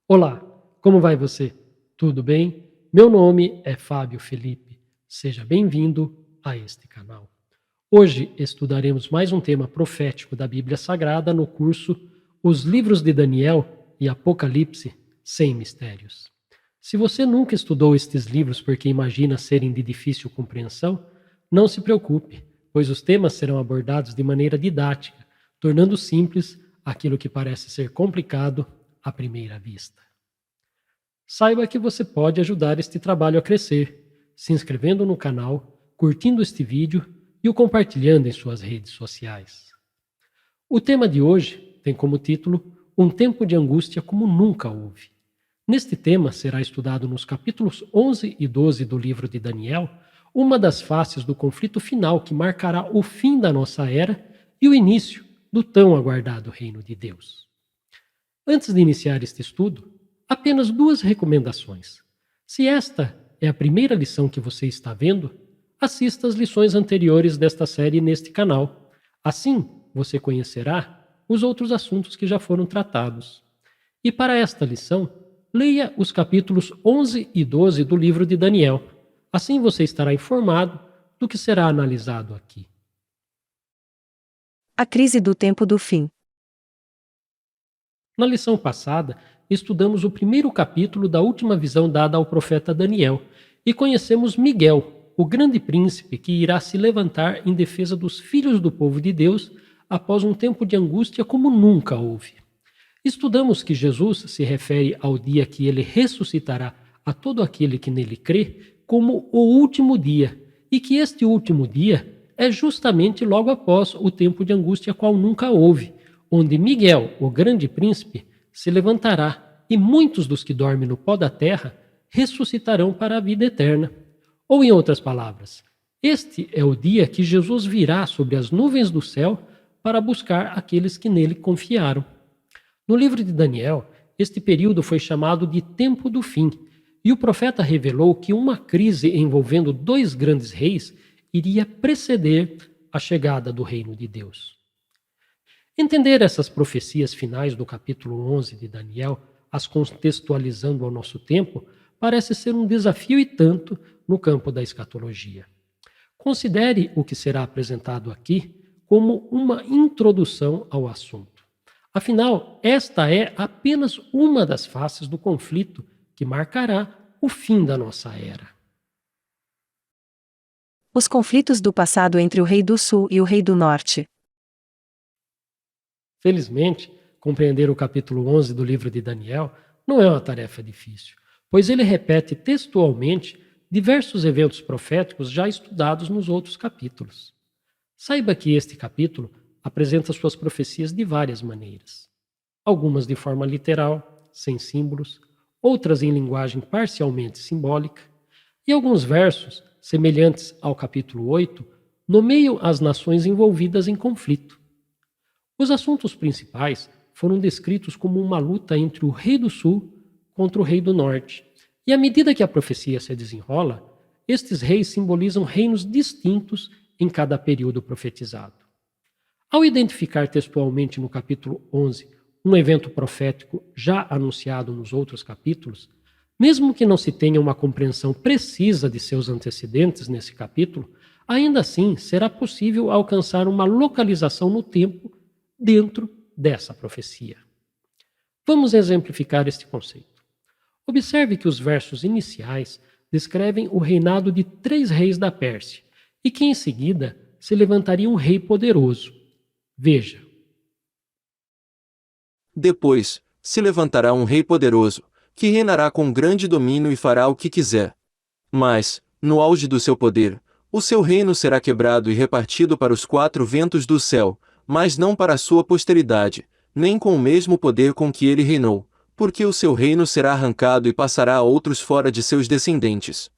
Olá, como vai você? Tudo bem? Meu nome é Fábio Felipe. Seja bem-vindo a este canal. Hoje estudaremos mais um tema profético da Bíblia Sagrada no curso Os Livros de Daniel e Apocalipse sem Mistérios. Se você nunca estudou estes livros porque imagina serem de difícil compreensão, não se preocupe, pois os temas serão abordados de maneira didática, tornando simples aquilo que parece ser complicado à primeira vista. Saiba que você pode ajudar este trabalho a crescer, se inscrevendo no canal, curtindo este vídeo e o compartilhando em suas redes sociais. O tema de hoje tem como título Um tempo de angústia como nunca houve. Neste tema será estudado nos capítulos 11 e 12 do livro de Daniel, uma das faces do conflito final que marcará o fim da nossa era e o início do tão aguardado reino de Deus. Antes de iniciar este estudo, apenas duas recomendações. Se esta é a primeira lição que você está vendo, assista às lições anteriores desta série neste canal. Assim, você conhecerá os outros assuntos que já foram tratados. E para esta lição, leia os capítulos 11 e 12 do livro de Daniel. Assim você estará informado do que será analisado aqui. A crise do tempo do fim. Na lição passada, estudamos o primeiro capítulo da última visão dada ao profeta Daniel e conhecemos Miguel, o grande príncipe que irá se levantar em defesa dos filhos do povo de Deus após um tempo de angústia como nunca houve. Estudamos que Jesus se refere ao dia que ele ressuscitará a todo aquele que nele crê como o último dia e que este último dia é justamente logo após o tempo de angústia qual nunca houve, onde Miguel, o grande príncipe, se levantará e muitos dos que dormem no pó da terra ressuscitarão para a vida eterna. Ou em outras palavras, este é o dia que Jesus virá sobre as nuvens do céu para buscar aqueles que nele confiaram. No livro de Daniel, este período foi chamado de Tempo do Fim, e o profeta revelou que uma crise envolvendo dois grandes reis iria preceder a chegada do reino de Deus. Entender essas profecias finais do capítulo 11 de Daniel, as contextualizando ao nosso tempo, parece ser um desafio e tanto no campo da escatologia. Considere o que será apresentado aqui como uma introdução ao assunto. Afinal, esta é apenas uma das faces do conflito que marcará o fim da nossa era. Os conflitos do passado entre o Rei do Sul e o Rei do Norte. Felizmente, compreender o capítulo 11 do livro de Daniel não é uma tarefa difícil, pois ele repete textualmente diversos eventos proféticos já estudados nos outros capítulos. Saiba que este capítulo apresenta suas profecias de várias maneiras. Algumas de forma literal, sem símbolos, outras em linguagem parcialmente simbólica, e alguns versos, semelhantes ao capítulo 8, nomeiam as nações envolvidas em conflito. Os assuntos principais foram descritos como uma luta entre o Rei do Sul contra o Rei do Norte, e à medida que a profecia se desenrola, estes reis simbolizam reinos distintos em cada período profetizado. Ao identificar textualmente no capítulo 11 um evento profético já anunciado nos outros capítulos, mesmo que não se tenha uma compreensão precisa de seus antecedentes nesse capítulo, ainda assim será possível alcançar uma localização no tempo dentro dessa profecia. Vamos exemplificar este conceito. Observe que os versos iniciais descrevem o reinado de 3 reis da Pérsia e que em seguida se levantaria um rei poderoso. Veja. Depois, se levantará um rei poderoso, que reinará com grande domínio e fará o que quiser. Mas, no auge do seu poder, o seu reino será quebrado e repartido para os 4 ventos do céu, mas não para a sua posteridade, nem com o mesmo poder com que ele reinou, porque o seu reino será arrancado e passará a outros fora de seus descendentes.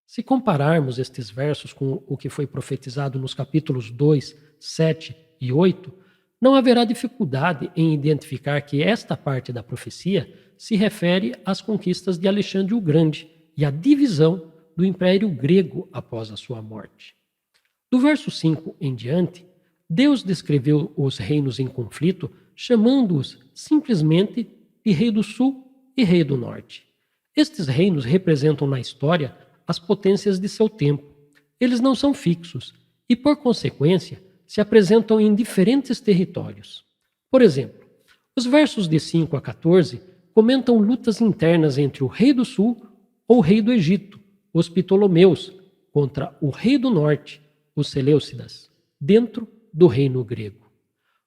Se compararmos estes versos com o que foi profetizado nos capítulos 2, 7 e 8, não haverá dificuldade em identificar que esta parte da profecia se refere às conquistas de Alexandre o Grande e à divisão do Império Grego após a sua morte. Do verso 5 em diante, Deus descreveu os reinos em conflito, chamando-os simplesmente de rei do sul e rei do norte. Estes reinos representam na história as potências de seu tempo. Eles não são fixos e, por consequência, se apresentam em diferentes territórios. Por exemplo, os versos de 5 a 14 comentam lutas internas entre o rei do sul ou rei do Egito, os Ptolomeus, contra o rei do norte, os Seleucidas, dentro do reino grego.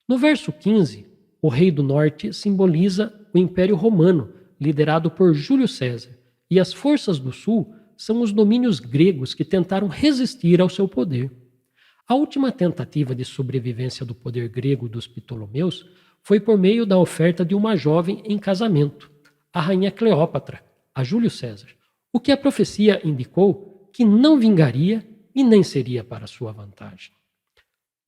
No verso 15, o rei do norte simboliza o Império Romano, liderado por Júlio César, e as forças do sul são os domínios gregos que tentaram resistir ao seu poder. A última tentativa de sobrevivência do poder grego dos Ptolomeus foi por meio da oferta de uma jovem em casamento, a rainha Cleópatra, a Júlio César, o que a profecia indicou que não vingaria e nem seria para sua vantagem.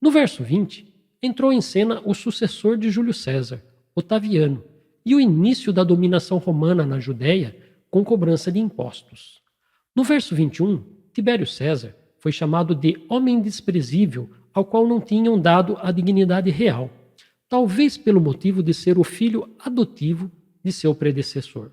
No verso 20, entrou em cena o sucessor de Júlio César, Otaviano, e o início da dominação romana na Judéia com cobrança de impostos. No verso 21, Tibério César foi chamado de homem desprezível, ao qual não tinham dado a dignidade real, talvez pelo motivo de ser o filho adotivo de seu predecessor.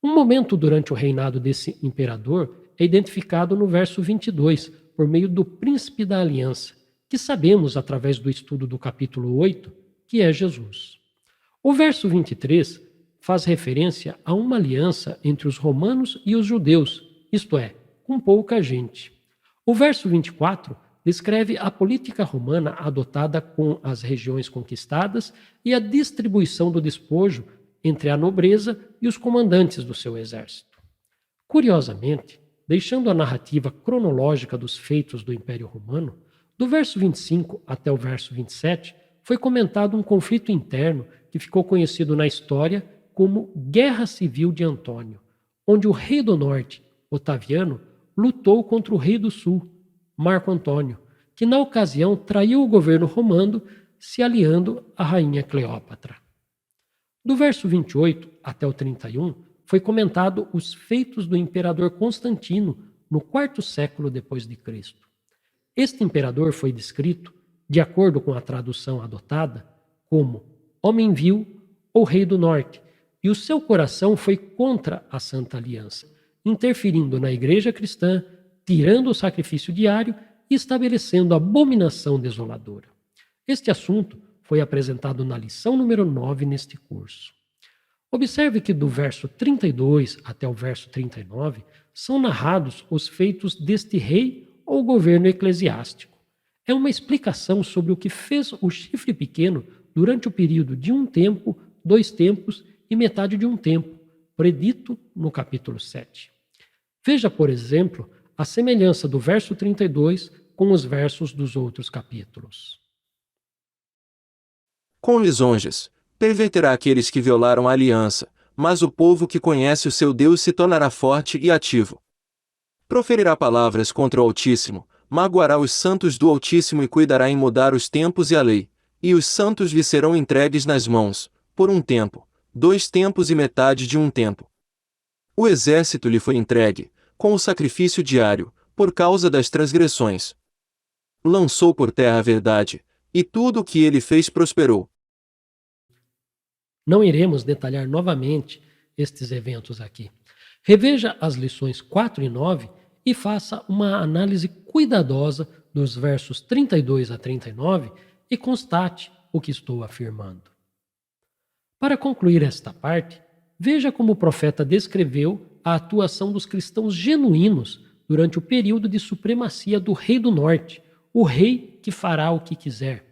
Um momento durante o reinado desse imperador é identificado no verso 22, por meio do príncipe da aliança, que sabemos através do estudo do capítulo 8, que é Jesus. O verso 23 faz referência a uma aliança entre os romanos e os judeus, isto é, com pouca gente. O verso 24 descreve a política romana adotada com as regiões conquistadas e a distribuição do despojo entre a nobreza e os comandantes do seu exército. Curiosamente, deixando a narrativa cronológica dos feitos do Império Romano, do verso 25 até o verso 27, foi comentado um conflito interno que ficou conhecido na história como Guerra Civil de Antônio, onde o rei do norte, Otaviano, lutou contra o rei do sul, Marco Antônio, que na ocasião traiu o governo romano, se aliando à rainha Cleópatra. Do verso 28 até o 31, foi comentado os feitos do imperador Constantino no quarto século depois de Cristo. Este imperador foi descrito, de acordo com a tradução adotada, como homem vil ou rei do norte, e o seu coração foi contra a Santa Aliança, interferindo na igreja cristã, tirando o sacrifício diário e estabelecendo abominação desoladora. Este assunto foi apresentado na lição número 9 neste curso. Observe que do verso 32 até o verso 39 são narrados os feitos deste rei ou governo eclesiástico. É uma explicação sobre o que fez o chifre pequeno durante o período de um tempo, 2 tempos e metade de um tempo, predito no capítulo 7. Veja, por exemplo, a semelhança do verso 32 com os versos dos outros capítulos. Com lisonjas, perverterá aqueles que violaram a aliança, mas o povo que conhece o seu Deus se tornará forte e ativo. Proferirá palavras contra o Altíssimo, magoará os santos do Altíssimo e cuidará em mudar os tempos e a lei, e os santos lhe serão entregues nas mãos, por um tempo, 2 tempos e metade de um tempo. O exército lhe foi entregue, com o sacrifício diário, por causa das transgressões. Lançou por terra a verdade, e tudo o que ele fez prosperou. Não iremos detalhar novamente estes eventos aqui. Reveja as lições 4 e 9 e faça uma análise cuidadosa dos versos 32 a 39 e constate o que estou afirmando. Para concluir esta parte, veja como o profeta descreveu a atuação dos cristãos genuínos durante o período de supremacia do rei do norte, o rei que fará o que quiser,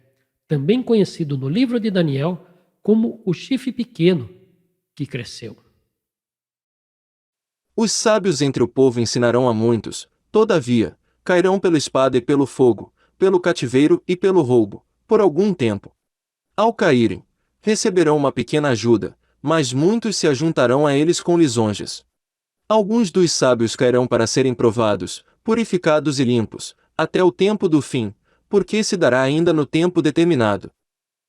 também conhecido no livro de Daniel como o chifre pequeno que cresceu. Os sábios entre o povo ensinarão a muitos, todavia, cairão pela espada e pelo fogo, pelo cativeiro e pelo roubo, por algum tempo. Ao caírem, receberão uma pequena ajuda, mas muitos se ajuntarão a eles com lisonjas. Alguns dos sábios cairão para serem provados, purificados e limpos, até o tempo do fim, porque se dará ainda no tempo determinado.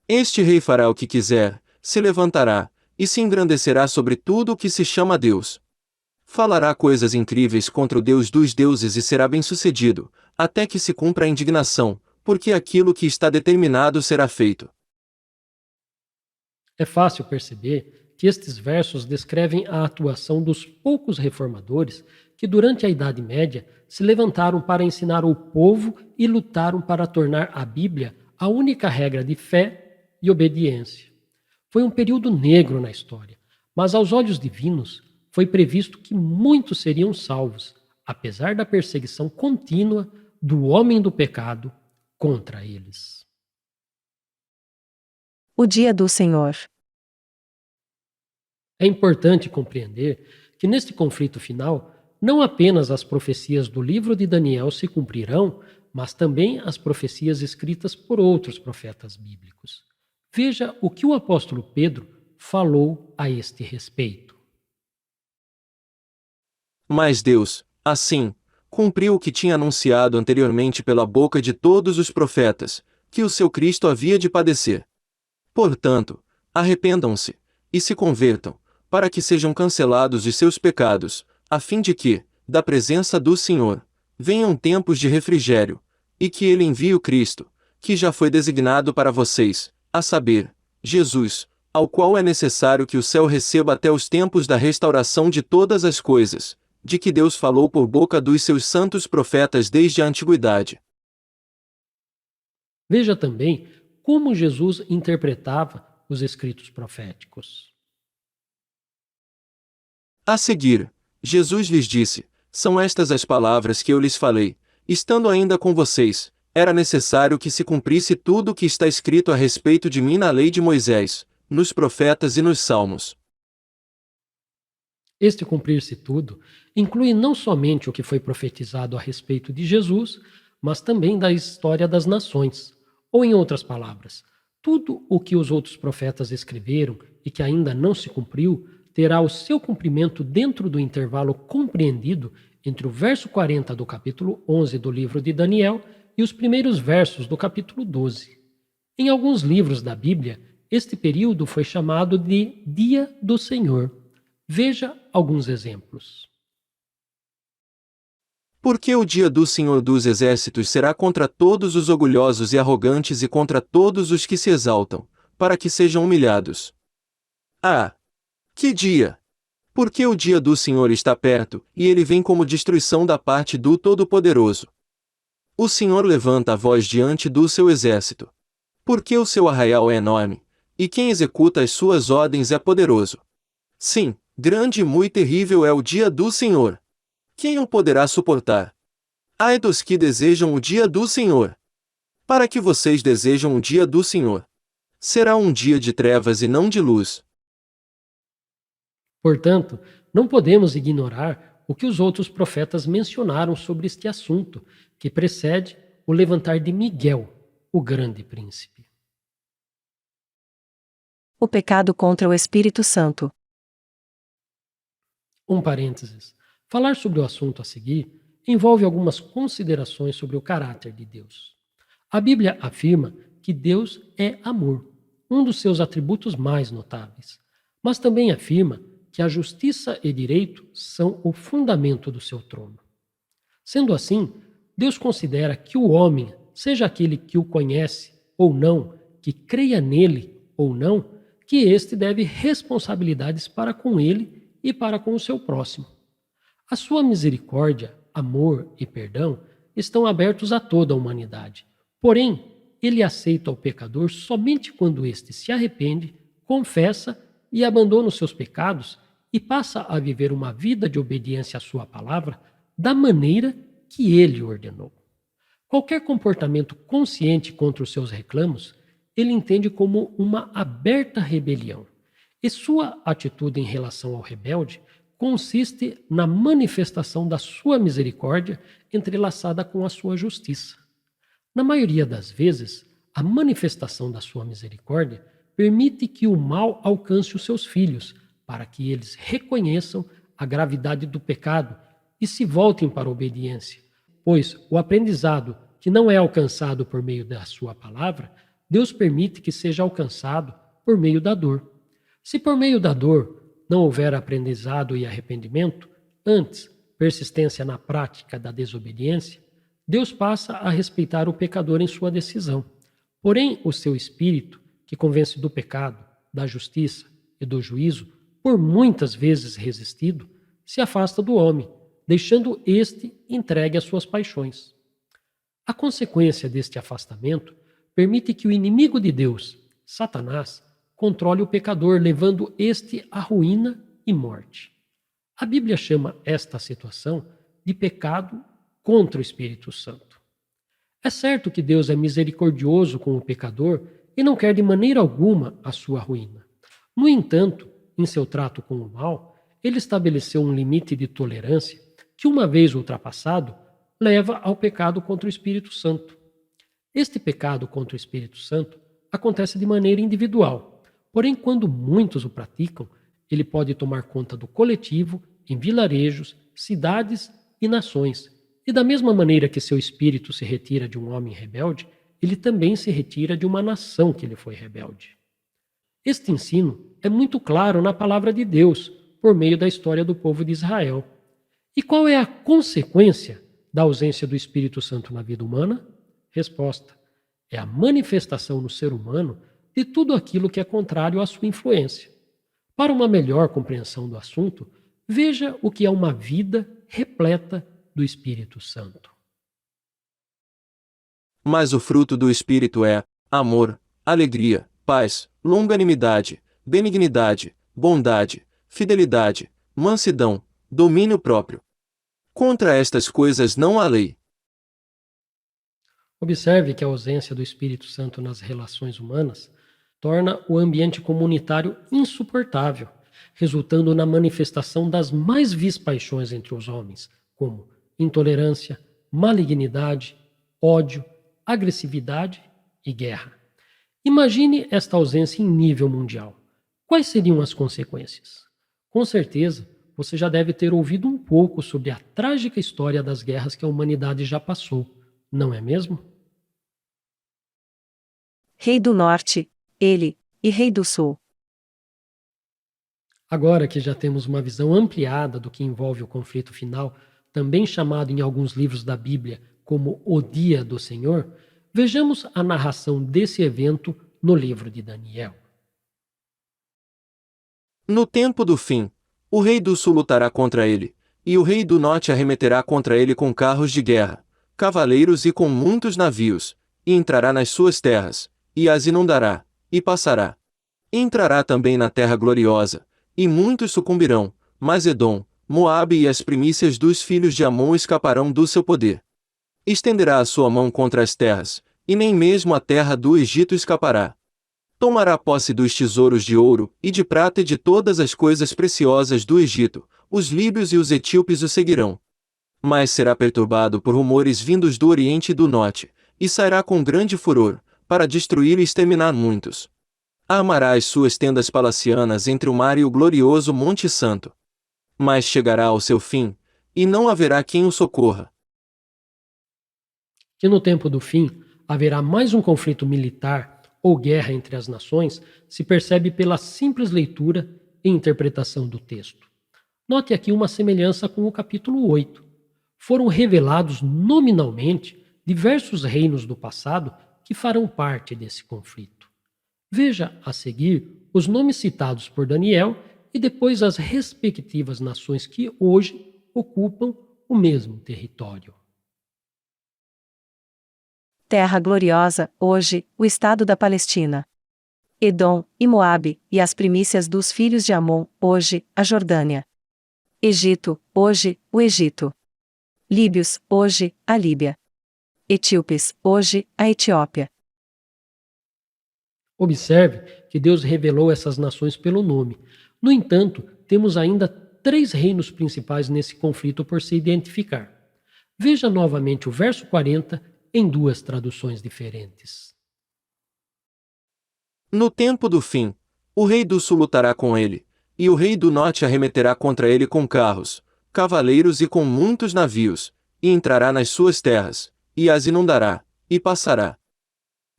Este rei fará o que quiser, se levantará, e se engrandecerá sobre tudo o que se chama Deus. Falará coisas incríveis contra o Deus dos deuses e será bem-sucedido, até que se cumpra a indignação, porque aquilo que está determinado será feito. É fácil perceber que estes versos descrevem a atuação dos poucos reformadores que, durante a Idade Média, se levantaram para ensinar o povo e lutaram para tornar a Bíblia a única regra de fé e obediência. Foi um período negro na história, mas aos olhos divinos foi previsto que muitos seriam salvos, apesar da perseguição contínua do homem do pecado contra eles. O dia do Senhor. É importante compreender que neste conflito final, não apenas as profecias do livro de Daniel se cumprirão, mas também as profecias escritas por outros profetas bíblicos. Veja o que o apóstolo Pedro falou a este respeito. Mas Deus, assim, cumpriu o que tinha anunciado anteriormente pela boca de todos os profetas, que o seu Cristo havia de padecer. Portanto, arrependam-se, e se convertam, para que sejam cancelados os seus pecados, a fim de que, da presença do Senhor, venham tempos de refrigério, e que ele envie o Cristo, que já foi designado para vocês, a saber, Jesus, ao qual é necessário que o céu receba até os tempos da restauração de todas as coisas, de que Deus falou por boca dos seus santos profetas desde a antiguidade. Veja também como Jesus interpretava os escritos proféticos. A seguir, Jesus lhes disse: são estas as palavras que eu lhes falei, estando ainda com vocês. Era necessário que se cumprisse tudo o que está escrito a respeito de mim na lei de Moisés, nos profetas e nos salmos. Este cumprir-se tudo inclui não somente o que foi profetizado a respeito de Jesus, mas também da história das nações. Ou, em outras palavras, tudo o que os outros profetas escreveram e que ainda não se cumpriu terá o seu cumprimento dentro do intervalo compreendido entre o verso 40 do capítulo 11 do livro de Daniel e os primeiros versos do capítulo 12. Em alguns livros da Bíblia, este período foi chamado de Dia do Senhor. Veja alguns exemplos. Porque o dia do Senhor dos Exércitos será contra todos os orgulhosos e arrogantes e contra todos os que se exaltam, para que sejam humilhados. Ah! Que dia! Porque o dia do Senhor está perto, e ele vem como destruição da parte do Todo-Poderoso. O Senhor levanta a voz diante do seu exército. Porque o seu arraial é enorme, e quem executa as suas ordens é poderoso. Sim, grande e muito terrível é o dia do Senhor. Quem o poderá suportar? Ai dos que desejam o dia do Senhor! Para que vocês desejam o dia do Senhor? Será um dia de trevas e não de luz. Portanto, não podemos ignorar o que os outros profetas mencionaram sobre este assunto, que precede o levantar de Miguel, o grande príncipe. O pecado contra o Espírito Santo. Um parênteses. Falar sobre o assunto a seguir envolve algumas considerações sobre o caráter de Deus. A Bíblia afirma que Deus é amor, um dos seus atributos mais notáveis, mas também afirma que a justiça e direito são o fundamento do seu trono. Sendo assim, Deus considera que o homem, seja aquele que o conhece ou não, que creia nele ou não, que este deve responsabilidades para com ele e para com o seu próximo. A sua misericórdia, amor e perdão estão abertos a toda a humanidade. Porém, ele aceita o pecador somente quando este se arrepende, confessa e abandona os seus pecados e passa a viver uma vida de obediência à sua palavra da maneira que ele ordenou. Qualquer comportamento consciente contra os seus reclamos, ele entende como uma aberta rebelião. E sua atitude em relação ao rebelde consiste na manifestação da sua misericórdia entrelaçada com a sua justiça. Na maioria das vezes, a manifestação da sua misericórdia permite que o mal alcance os seus filhos, para que eles reconheçam a gravidade do pecado e se voltem para a obediência, pois o aprendizado que não é alcançado por meio da sua palavra, Deus permite que seja alcançado por meio da dor. Se por meio da dor não houver aprendizado e arrependimento, antes persistência na prática da desobediência, Deus passa a respeitar o pecador em sua decisão. Porém, o seu espírito, que convence do pecado, da justiça e do juízo, por muitas vezes resistido, se afasta do homem, deixando este entregue às suas paixões. A consequência deste afastamento permite que o inimigo de Deus, Satanás, controle o pecador, levando este à ruína e morte. A Bíblia chama esta situação de pecado contra o Espírito Santo. É certo que Deus é misericordioso com o pecador e não quer de maneira alguma a sua ruína. No entanto, em seu trato com o mal, ele estabeleceu um limite de tolerância que, uma vez ultrapassado, leva ao pecado contra o Espírito Santo. Este pecado contra o Espírito Santo acontece de maneira individual, porém, quando muitos o praticam, ele pode tomar conta do coletivo em vilarejos, cidades e nações. E da mesma maneira que seu espírito se retira de um homem rebelde, ele também se retira de uma nação que lhe foi rebelde. Este ensino é muito claro na palavra de Deus, por meio da história do povo de Israel. E qual é a consequência da ausência do Espírito Santo na vida humana? Resposta: é a manifestação no ser humano de tudo aquilo que é contrário à sua influência. Para uma melhor compreensão do assunto, veja o que é uma vida repleta do Espírito Santo. Mas o fruto do Espírito é amor, alegria, paz, longanimidade, benignidade, bondade, fidelidade, mansidão, domínio próprio. Contra estas coisas não há lei. Observe que a ausência do Espírito Santo nas relações humanas torna o ambiente comunitário insuportável, resultando na manifestação das mais vis paixões entre os homens, como intolerância, malignidade, ódio, agressividade e guerra. Imagine esta ausência em nível mundial. Quais seriam as consequências? Com certeza, você já deve ter ouvido um pouco sobre a trágica história das guerras que a humanidade já passou, não é mesmo? Rei do Norte, ele, e Rei do Sul. Agora que já temos uma visão ampliada do que envolve o conflito final, também chamado em alguns livros da Bíblia como o Dia do Senhor, vejamos a narração desse evento no livro de Daniel. No tempo do fim, o rei do sul lutará contra ele, e o rei do norte arremeterá contra ele com carros de guerra, cavaleiros e com muitos navios, e entrará nas suas terras, e as inundará, e passará. Entrará também na terra gloriosa, e muitos sucumbirão, mas Edom, Moabe e as primícias dos filhos de Amon escaparão do seu poder. Estenderá a sua mão contra as terras, e nem mesmo a terra do Egito escapará. Tomará posse dos tesouros de ouro e de prata e de todas as coisas preciosas do Egito, os líbios e os etíopes o seguirão. Mas será perturbado por rumores vindos do Oriente e do Norte, e sairá com grande furor, para destruir e exterminar muitos. Armará as suas tendas palacianas entre o mar e o glorioso Monte Santo. Mas chegará ao seu fim, e não haverá quem o socorra. Que no tempo do fim haverá mais um conflito militar ou guerra entre as nações se percebe pela simples leitura e interpretação do texto. Note aqui uma semelhança com o capítulo 8. Foram revelados nominalmente diversos reinos do passado que farão parte desse conflito. Veja a seguir os nomes citados por Daniel e depois as respectivas nações que hoje ocupam o mesmo território. Terra gloriosa, hoje, o estado da Palestina. Edom e Moabe, e as primícias dos filhos de Amon, hoje, a Jordânia. Egito, hoje, o Egito. Líbios, hoje, a Líbia. Etíopes, hoje, a Etiópia. Observe que Deus revelou essas nações pelo nome. No entanto, temos ainda 3 reinos principais nesse conflito por se identificar. Veja novamente o verso 40 em 2 traduções diferentes. No tempo do fim, o rei do sul lutará com ele, e o rei do norte arremeterá contra ele com carros, cavaleiros e com muitos navios, e entrará nas suas terras, e as inundará, e passará.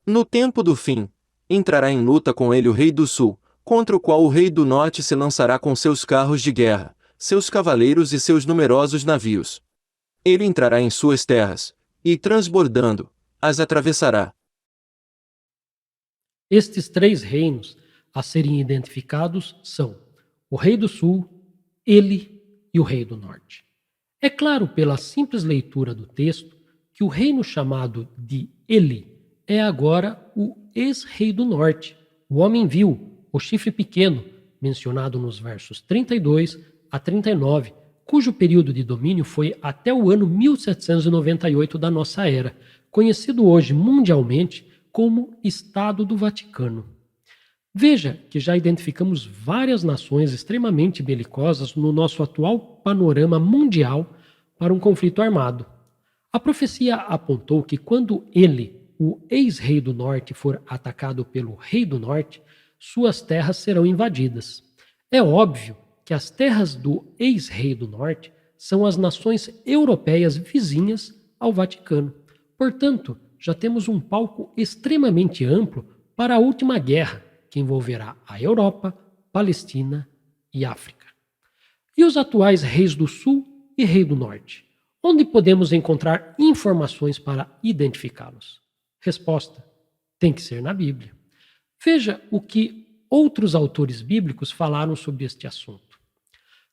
No tempo do fim, entrará em luta com ele o rei do sul, contra o qual o rei do norte se lançará com seus carros de guerra, seus cavaleiros e seus numerosos navios. Ele entrará em suas terras, e transbordando, as atravessará. Estes 3 reinos a serem identificados são o rei do sul, ele e o rei do norte. É claro pela simples leitura do texto que o reino chamado de Eli é agora o ex-rei do norte, o homem vil, o chifre pequeno, mencionado nos versos 32 a 39, cujo período de domínio foi até o ano 1798 da nossa era, conhecido hoje mundialmente como Estado do Vaticano. Veja que já identificamos várias nações extremamente belicosas no nosso atual panorama mundial para um conflito armado. A profecia apontou que quando ele, o ex-rei do norte, for atacado pelo rei do norte, suas terras serão invadidas. É óbvio que as terras do ex-rei do norte são as nações europeias vizinhas ao Vaticano. Portanto, já temos um palco extremamente amplo para a última guerra, que envolverá a Europa, Palestina e África. E os atuais reis do sul e rei do norte? Onde podemos encontrar informações para identificá-los? Resposta: tem que ser na Bíblia. Veja o que outros autores bíblicos falaram sobre este assunto.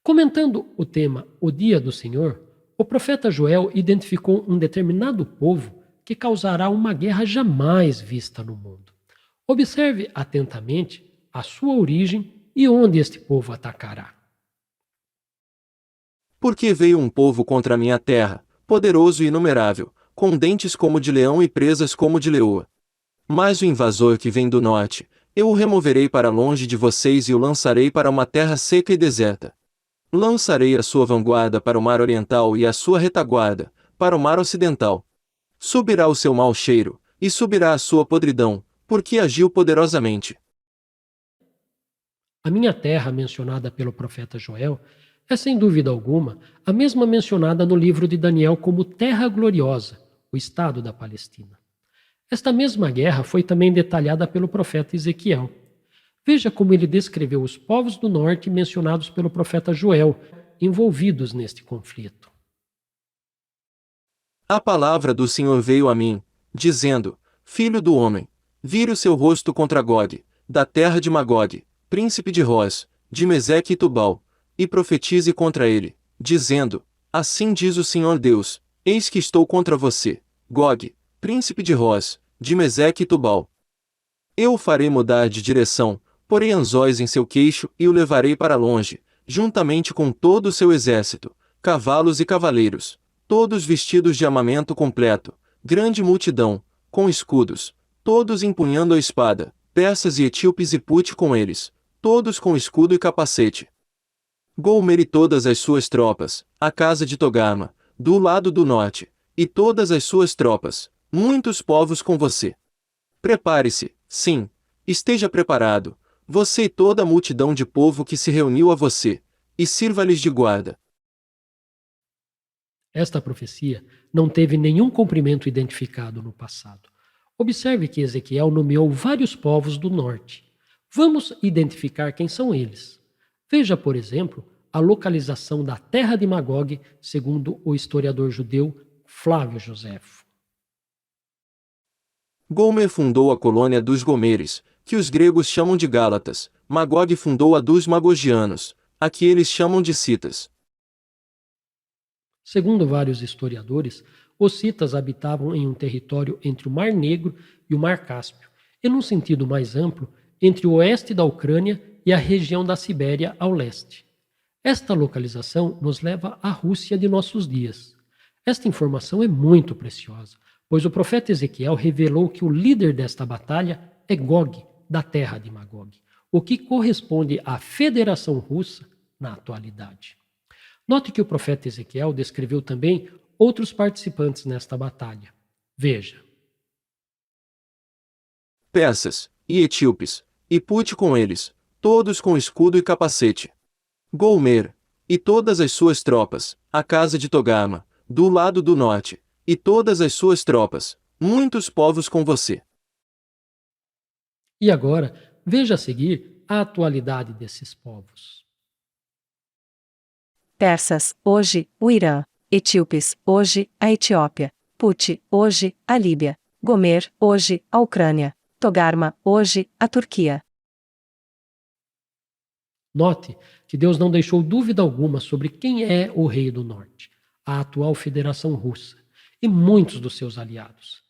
Comentando o tema O Dia do Senhor, o profeta Joel identificou um determinado povo que causará uma guerra jamais vista no mundo. Observe atentamente a sua origem e onde este povo atacará. Porque veio um povo contra a minha terra, poderoso e inumerável, com dentes como de leão e presas como de leoa. Mas o invasor que vem do norte, eu o removerei para longe de vocês e o lançarei para uma terra seca e deserta. Lançarei a sua vanguarda para o mar oriental e a sua retaguarda, para o mar ocidental. Subirá o seu mau cheiro, e subirá a sua podridão, porque agiu poderosamente. A minha terra, mencionada pelo profeta Joel, é sem dúvida alguma a mesma mencionada no livro de Daniel como Terra Gloriosa, o estado da Palestina. Esta mesma guerra foi também detalhada pelo profeta Ezequiel. Veja como ele descreveu os povos do norte mencionados pelo profeta Joel, envolvidos neste conflito. A palavra do Senhor veio a mim, dizendo: Filho do homem, vire o seu rosto contra Gog, da terra de Magog, príncipe de Roz, de Meseque e Tubal, e profetize contra ele, dizendo: Assim diz o Senhor Deus: Eis que estou contra você, Gog, príncipe de Roz, de Meseque e Tubal. Eu o farei mudar de direção, porei anzóis em seu queixo e o levarei para longe, juntamente com todo o seu exército, cavalos e cavaleiros, todos vestidos de armamento completo, grande multidão, com escudos, todos empunhando a espada, persas e etíopes e Pute com eles, todos com escudo e capacete. Gomer e todas as suas tropas, a casa de Togarma, do lado do norte, e todas as suas tropas, muitos povos com você. Prepare-se, sim, esteja preparado, você e toda a multidão de povo que se reuniu a você, e sirva-lhes de guarda. Esta profecia não teve nenhum cumprimento identificado no passado. Observe que Ezequiel nomeou vários povos do norte. Vamos identificar quem são eles. Veja, por exemplo, a localização da terra de Magog, segundo o historiador judeu Flávio Joséfo. Gomer fundou a colônia dos Gomeres, que os gregos chamam de Gálatas. Magog fundou a dos Magogianos, a que eles chamam de Citas. Segundo vários historiadores, os citas habitavam em um território entre o Mar Negro e o Mar Cáspio, e num sentido mais amplo, entre o oeste da Ucrânia e a região da Sibéria ao leste. Esta localização nos leva à Rússia de nossos dias. Esta informação é muito preciosa, pois o profeta Ezequiel revelou que o líder desta batalha é Gog, da terra de Magog, o que corresponde à Federação Russa na atualidade. Note que o profeta Ezequiel descreveu também outros participantes nesta batalha. Veja. Persas, e etíopes, e Pute com eles, todos com escudo e capacete. Gomer, e todas as suas tropas, a casa de Togarma, do lado do norte, e todas as suas tropas, muitos povos com você. E agora, veja a seguir a atualidade desses povos. Persas, hoje, o Irã. Etíopes, hoje, a Etiópia. Pute, hoje, a Líbia. Gomer, hoje, a Ucrânia. Togarma, hoje, a Turquia. Note que Deus não deixou dúvida alguma sobre quem é o Rei do Norte, a atual Federação Russa, e muitos dos seus aliados.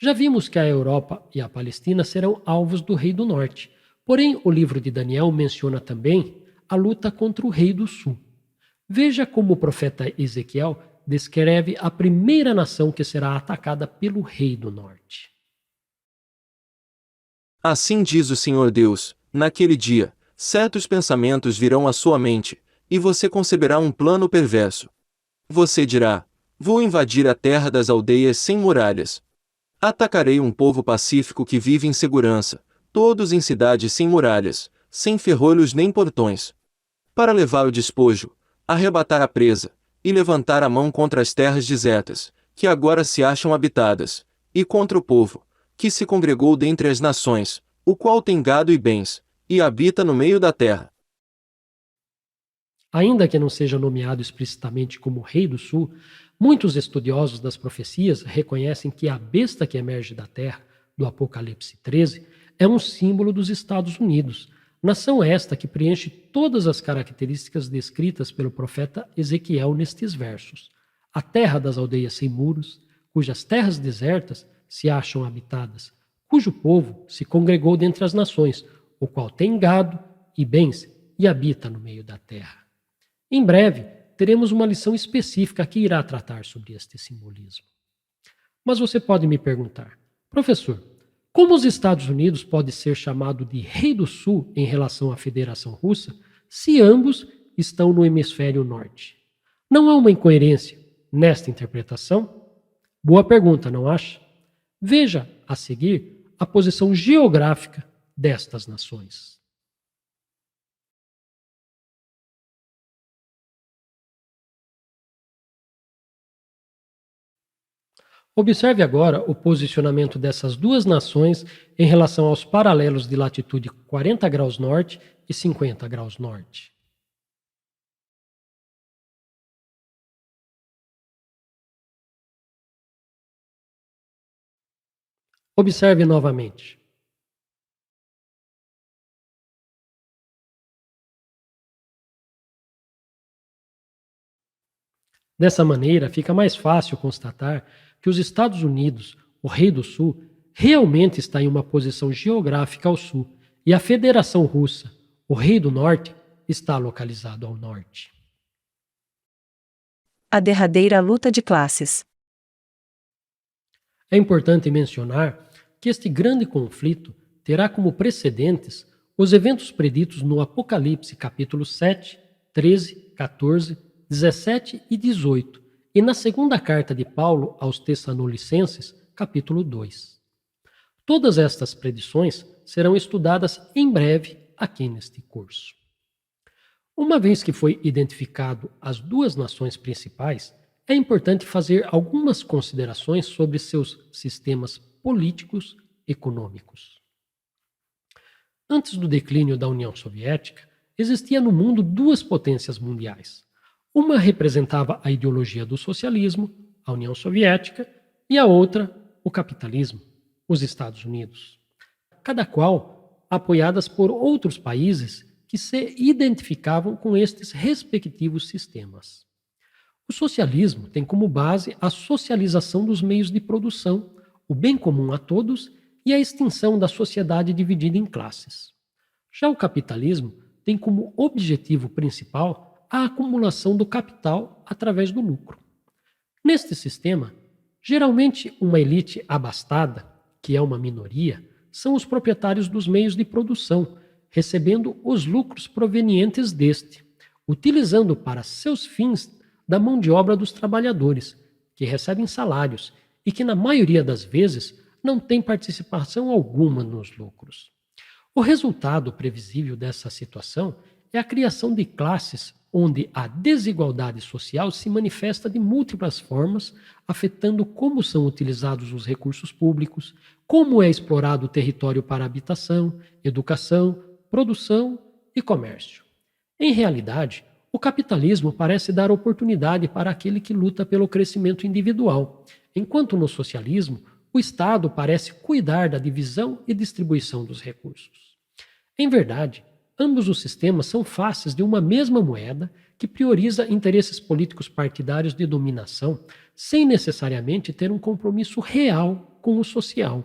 Já vimos que a Europa e a Palestina serão alvos do Rei do Norte, porém o livro de Daniel menciona também a luta contra o Rei do Sul. Veja como o profeta Ezequiel descreve a primeira nação que será atacada pelo Rei do Norte. Assim diz o Senhor Deus: naquele dia, certos pensamentos virão à sua mente, e você conceberá um plano perverso. Você dirá: vou invadir a terra das aldeias sem muralhas. Atacarei um povo pacífico que vive em segurança, todos em cidades sem muralhas, sem ferrolhos nem portões. Para levar o despojo, arrebatar a presa, e levantar a mão contra as terras desertas, que agora se acham habitadas, e contra o povo, que se congregou dentre as nações, o qual tem gado e bens, e habita no meio da terra. Ainda que não seja nomeado explicitamente como Rei do Sul, muitos estudiosos das profecias reconhecem que a besta que emerge da terra, do Apocalipse 13, é um símbolo dos Estados Unidos, nação esta que preenche todas as características descritas pelo profeta Ezequiel nestes versos. A terra das aldeias sem muros, cujas terras desertas se acham habitadas, cujo povo se congregou dentre as nações, o qual tem gado e bens e habita no meio da terra. Em breve, teremos uma lição específica que irá tratar sobre este simbolismo. Mas você pode me perguntar: professor, como os Estados Unidos pode ser chamado de Rei do Sul em relação à Federação Russa, se ambos estão no hemisfério norte? Não há uma incoerência nesta interpretação? Boa pergunta, não acha? Veja a seguir a posição geográfica destas nações. Observe agora o posicionamento dessas duas nações em relação aos paralelos de latitude 40 graus norte e 50 graus norte. Observe novamente. Dessa maneira, fica mais fácil constatar que os Estados Unidos, o Rei do Sul, realmente está em uma posição geográfica ao sul, e a Federação Russa, o Rei do Norte, está localizado ao norte. A derradeira luta de classes. É importante mencionar que este grande conflito terá como precedentes os eventos preditos no Apocalipse capítulo 7, 13, 14, 17 e 18, e na segunda carta de Paulo aos Tessalonicenses, capítulo 2. Todas estas predições serão estudadas em breve aqui neste curso. Uma vez que foi identificado as duas nações principais, é importante fazer algumas considerações sobre seus sistemas políticos econômicos. Antes do declínio da União Soviética, existia no mundo duas potências mundiais. Uma representava a ideologia do socialismo, a União Soviética, e a outra, o capitalismo, os Estados Unidos. Cada qual apoiadas por outros países que se identificavam com estes respectivos sistemas. O socialismo tem como base a socialização dos meios de produção, o bem comum a todos e a extinção da sociedade dividida em classes. Já o capitalismo tem como objetivo principal a acumulação do capital através do lucro. Neste sistema, geralmente uma elite abastada, que é uma minoria, são os proprietários dos meios de produção, recebendo os lucros provenientes deste, utilizando para seus fins da mão de obra dos trabalhadores, que recebem salários e que, na maioria das vezes, não têm participação alguma nos lucros. O resultado previsível dessa situação é a criação de classes onde a desigualdade social se manifesta de múltiplas formas, afetando como são utilizados os recursos públicos, como é explorado o território para habitação, educação, produção e comércio. Em realidade, o capitalismo parece dar oportunidade para aquele que luta pelo crescimento individual, enquanto no socialismo, o Estado parece cuidar da divisão e distribuição dos recursos. Em verdade, Ambos os sistemas são faces de uma mesma moeda que prioriza interesses políticos partidários de dominação, sem necessariamente ter um compromisso real com o social.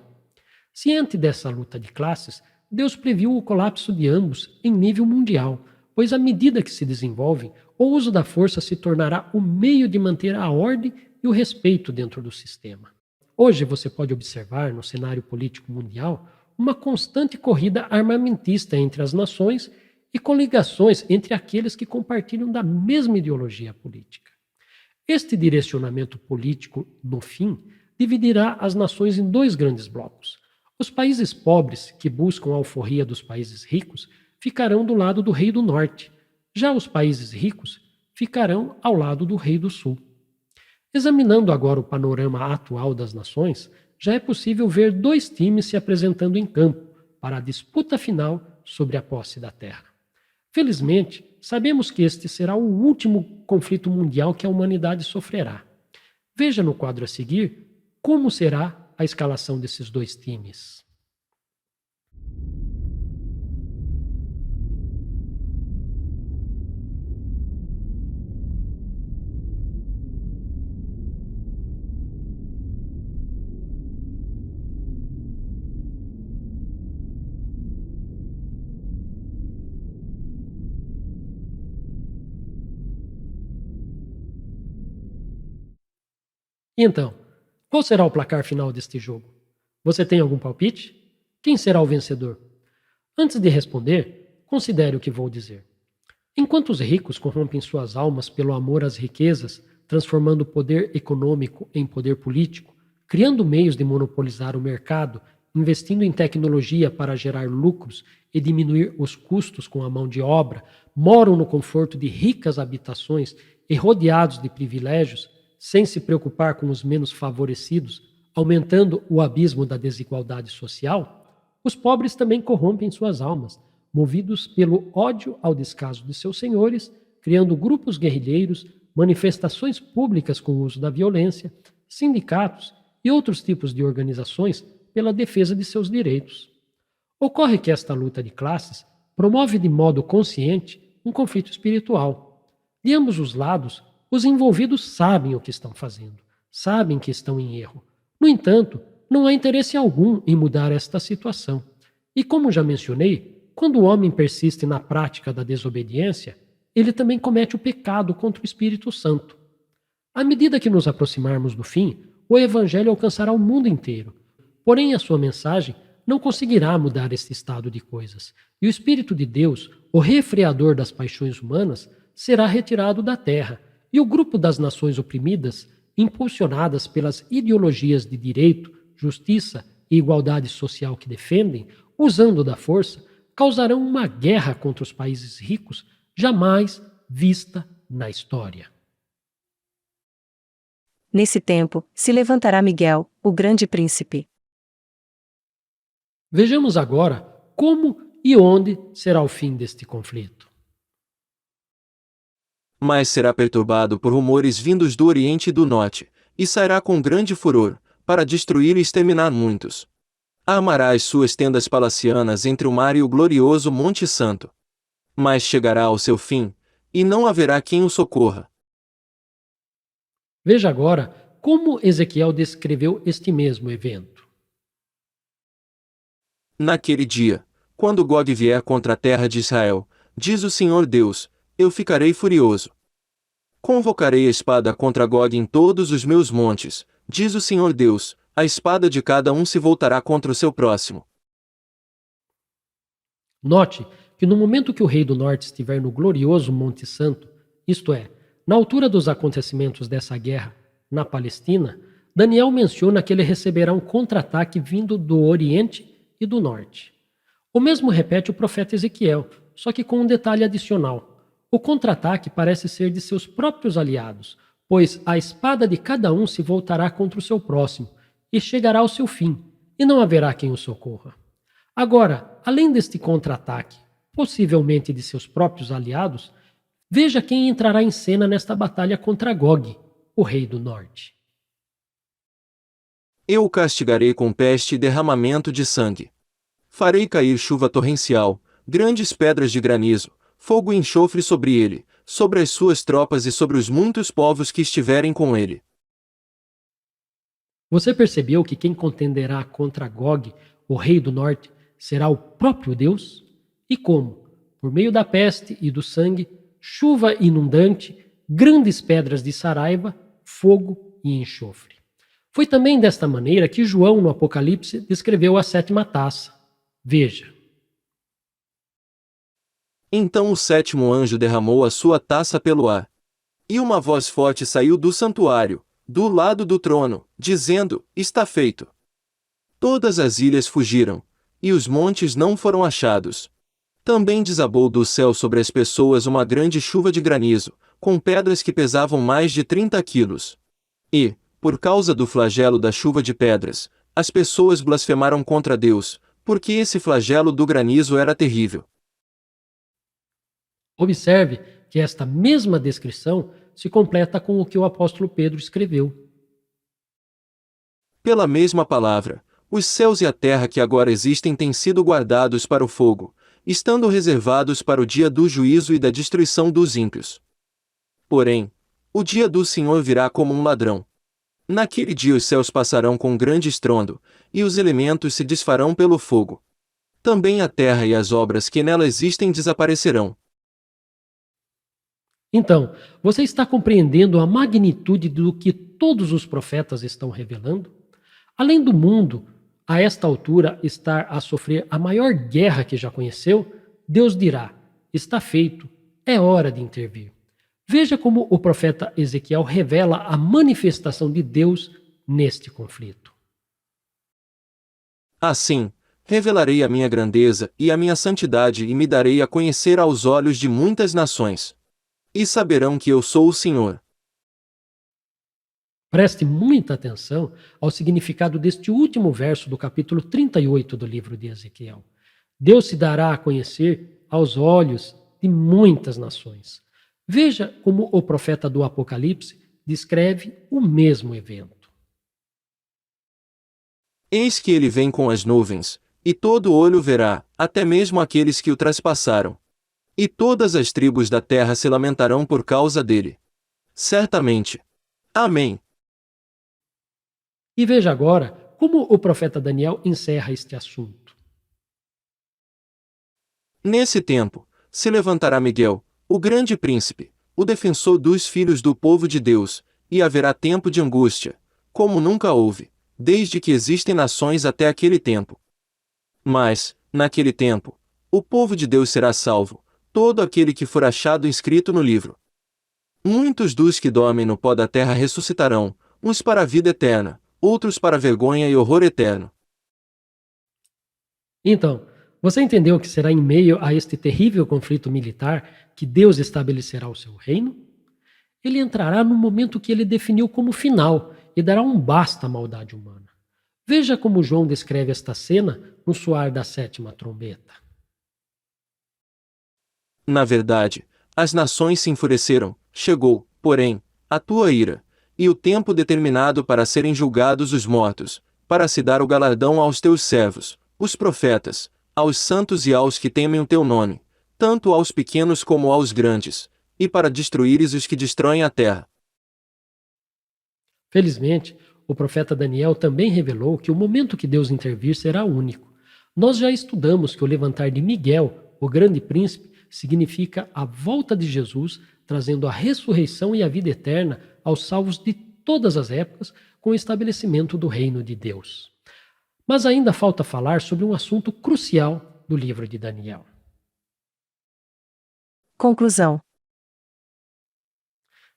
Ciente dessa luta de classes, Deus previu o colapso de ambos em nível mundial, pois à medida que se desenvolvem, o uso da força se tornará o meio de manter a ordem e o respeito dentro do sistema. Hoje você pode observar no cenário político mundial uma constante corrida armamentista entre as nações e coligações entre aqueles que compartilham da mesma ideologia política. Este direcionamento político, no fim, dividirá as nações em dois grandes blocos. Os países pobres, que buscam a alforria dos países ricos, ficarão do lado do Rei do Norte. Já os países ricos ficarão ao lado do Rei do Sul. Examinando agora o panorama atual das nações, já é possível ver dois times se apresentando em campo para a disputa final sobre a posse da terra. Felizmente, sabemos que este será o último conflito mundial que a humanidade sofrerá. Veja no quadro a seguir como será a escalação desses dois times. E então, qual será o placar final deste jogo? Você tem algum palpite? Quem será o vencedor? Antes de responder, considere o que vou dizer. Enquanto os ricos corrompem suas almas pelo amor às riquezas, transformando o poder econômico em poder político, criando meios de monopolizar o mercado, investindo em tecnologia para gerar lucros e diminuir os custos com a mão de obra, moram no conforto de ricas habitações e rodeados de privilégios, sem se preocupar com os menos favorecidos, aumentando o abismo da desigualdade social, os pobres também corrompem suas almas, movidos pelo ódio ao descaso de seus senhores, criando grupos guerrilheiros, manifestações públicas com o uso da violência, sindicatos e outros tipos de organizações pela defesa de seus direitos. Ocorre que esta luta de classes promove de modo consciente um conflito espiritual. De ambos os lados, os envolvidos sabem o que estão fazendo, sabem que estão em erro. No entanto, não há interesse algum em mudar esta situação. E como já mencionei, quando o homem persiste na prática da desobediência, ele também comete o pecado contra o Espírito Santo. À medida que nos aproximarmos do fim, o Evangelho alcançará o mundo inteiro. Porém, a sua mensagem não conseguirá mudar este estado de coisas. E o Espírito de Deus, o refreador das paixões humanas, será retirado da terra. E o grupo das nações oprimidas, impulsionadas pelas ideologias de direito, justiça e igualdade social que defendem, usando da força, causarão uma guerra contra os países ricos jamais vista na história. Nesse tempo, se levantará Miguel, o grande príncipe. Vejamos agora como e onde será o fim deste conflito. Mas será perturbado por rumores vindos do Oriente e do Norte, e sairá com grande furor, para destruir e exterminar muitos. Armará as suas tendas palacianas entre o mar e o glorioso Monte Santo. Mas chegará ao seu fim, e não haverá quem o socorra. Veja agora como Ezequiel descreveu este mesmo evento. Naquele dia, quando Gog vier contra a terra de Israel, diz o Senhor Deus, eu ficarei furioso. Convocarei a espada contra Gog em todos os meus montes, diz o Senhor Deus, a espada de cada um se voltará contra o seu próximo. Note que no momento que o rei do norte estiver no glorioso Monte Santo, isto é, na altura dos acontecimentos dessa guerra na Palestina, Daniel menciona que ele receberá um contra-ataque vindo do Oriente e do Norte. O mesmo repete o profeta Ezequiel, só que com um detalhe adicional. O contra-ataque parece ser de seus próprios aliados, pois a espada de cada um se voltará contra o seu próximo e chegará ao seu fim, e não haverá quem o socorra. Agora, além deste contra-ataque, possivelmente de seus próprios aliados, veja quem entrará em cena nesta batalha contra Gog, o rei do norte. Eu o castigarei com peste e derramamento de sangue. Farei cair chuva torrencial, grandes pedras de granizo, fogo e enxofre sobre ele, sobre as suas tropas e sobre os muitos povos que estiverem com ele. Você percebeu que quem contenderá contra Gog, o rei do norte, será o próprio Deus? E como? Por meio da peste e do sangue, chuva inundante, grandes pedras de saraiva, fogo e enxofre. Foi também desta maneira que João, no Apocalipse, descreveu a sétima taça. Veja. Então o sétimo anjo derramou a sua taça pelo ar. E uma voz forte saiu do santuário, do lado do trono, dizendo: Está feito. Todas as ilhas fugiram, e os montes não foram achados. Também desabou do céu sobre as pessoas uma grande chuva de granizo, com pedras que pesavam mais de 30 quilos. E, por causa do flagelo da chuva de pedras, as pessoas blasfemaram contra Deus, porque esse flagelo do granizo era terrível. Observe que esta mesma descrição se completa com o que o apóstolo Pedro escreveu. Pela mesma palavra, os céus e a terra que agora existem têm sido guardados para o fogo, estando reservados para o dia do juízo e da destruição dos ímpios. Porém, o dia do Senhor virá como um ladrão. Naquele dia os céus passarão com grande estrondo, e os elementos se desfarão pelo fogo. Também a terra e as obras que nela existem desaparecerão. Então, você está compreendendo a magnitude do que todos os profetas estão revelando? Além do mundo, a esta altura, estar a sofrer a maior guerra que já conheceu, Deus dirá: está feito, é hora de intervir. Veja como o profeta Ezequiel revela a manifestação de Deus neste conflito. Assim, revelarei a minha grandeza e a minha santidade e me darei a conhecer aos olhos de muitas nações. E saberão que eu sou o Senhor. Preste muita atenção ao significado deste último verso do capítulo 38 do livro de Ezequiel. Deus se dará a conhecer aos olhos de muitas nações. Veja como o profeta do Apocalipse descreve o mesmo evento. Eis que ele vem com as nuvens, e todo olho verá, até mesmo aqueles que o traspassaram. E todas as tribos da terra se lamentarão por causa dele. Certamente. Amém. E veja agora como o profeta Daniel encerra este assunto. Nesse tempo, se levantará Miguel, o grande príncipe, o defensor dos filhos do povo de Deus, e haverá tempo de angústia, como nunca houve, desde que existem nações até aquele tempo. Mas, naquele tempo, o povo de Deus será salvo, todo aquele que for achado inscrito no livro. Muitos dos que dormem no pó da terra ressuscitarão, uns para a vida eterna, outros para a vergonha e horror eterno. Então, você entendeu que será em meio a este terrível conflito militar que Deus estabelecerá o seu reino? Ele entrará no momento que ele definiu como final e dará um basta à maldade humana. Veja como João descreve esta cena no soar da sétima trombeta. Na verdade, as nações se enfureceram, chegou, porém, a tua ira, e o tempo determinado para serem julgados os mortos, para se dar o galardão aos teus servos, os profetas, aos santos e aos que temem o teu nome, tanto aos pequenos como aos grandes, e para destruíres os que destroem a terra. Felizmente, o profeta Daniel também revelou que o momento que Deus intervir será único. Nós já estudamos que o levantar de Miguel, o grande príncipe, significa a volta de Jesus, trazendo a ressurreição e a vida eterna aos salvos de todas as épocas, com o estabelecimento do reino de Deus. Mas ainda falta falar sobre um assunto crucial do livro de Daniel. Conclusão.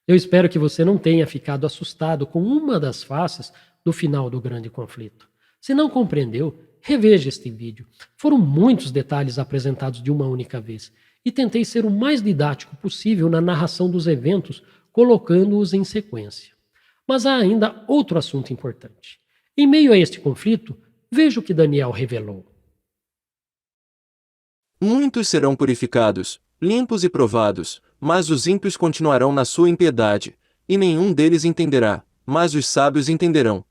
Eu espero que você não tenha ficado assustado com uma das faces do final do grande conflito. Se não compreendeu, reveja este vídeo. Foram muitos detalhes apresentados de uma única vez, e tentei ser o mais didático possível na narração dos eventos, colocando-os em sequência. Mas há ainda outro assunto importante. Em meio a este conflito, veja o que Daniel revelou. Muitos serão purificados, limpos e provados, mas os ímpios continuarão na sua impiedade, e nenhum deles entenderá, mas os sábios entenderão.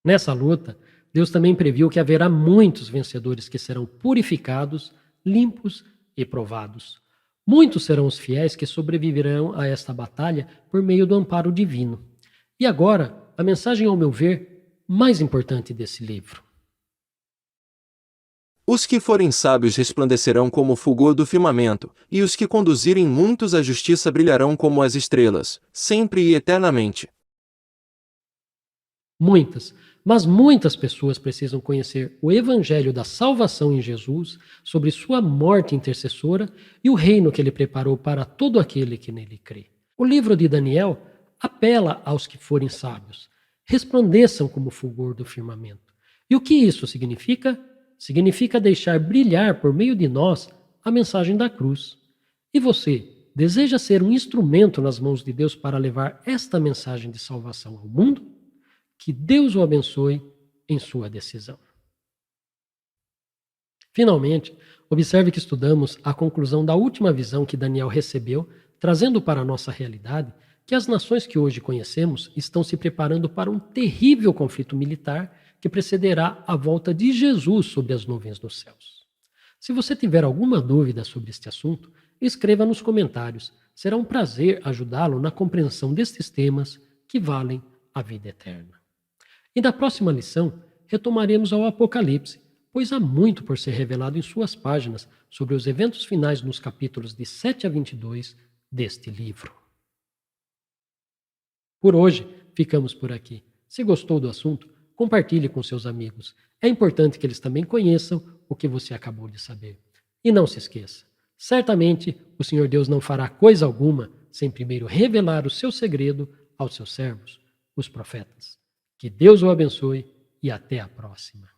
Nessa luta, Deus também previu que haverá muitos vencedores que serão purificados, limpos e provados. Muitos serão os fiéis que sobreviverão a esta batalha por meio do amparo divino. E agora, a mensagem, ao meu ver, mais importante desse livro. Os que forem sábios resplandecerão como o fulgor do firmamento, e os que conduzirem muitos à justiça brilharão como as estrelas, sempre e eternamente. Muitas, mas muitas pessoas precisam conhecer o evangelho da salvação em Jesus, sobre sua morte intercessora e o reino que ele preparou para todo aquele que nele crê. O livro de Daniel apela aos que forem sábios. Resplandeçam como o fulgor do firmamento. E o que isso significa? Significa deixar brilhar por meio de nós a mensagem da cruz. E você, deseja ser um instrumento nas mãos de Deus para levar esta mensagem de salvação ao mundo? Que Deus o abençoe em sua decisão. Finalmente, observe que estudamos a conclusão da última visão que Daniel recebeu, trazendo para a nossa realidade que as nações que hoje conhecemos estão se preparando para um terrível conflito militar que precederá a volta de Jesus sobre as nuvens dos céus. Se você tiver alguma dúvida sobre este assunto, escreva nos comentários. Será um prazer ajudá-lo na compreensão destes temas que valem a vida eterna. E na próxima lição, retomaremos ao Apocalipse, pois há muito por ser revelado em suas páginas sobre os eventos finais nos capítulos de 7 a 22 deste livro. Por hoje, ficamos por aqui. Se gostou do assunto, compartilhe com seus amigos. É importante que eles também conheçam o que você acabou de saber. E não se esqueça, certamente o Senhor Deus não fará coisa alguma sem primeiro revelar o seu segredo aos seus servos, os profetas. Que Deus o abençoe e até a próxima.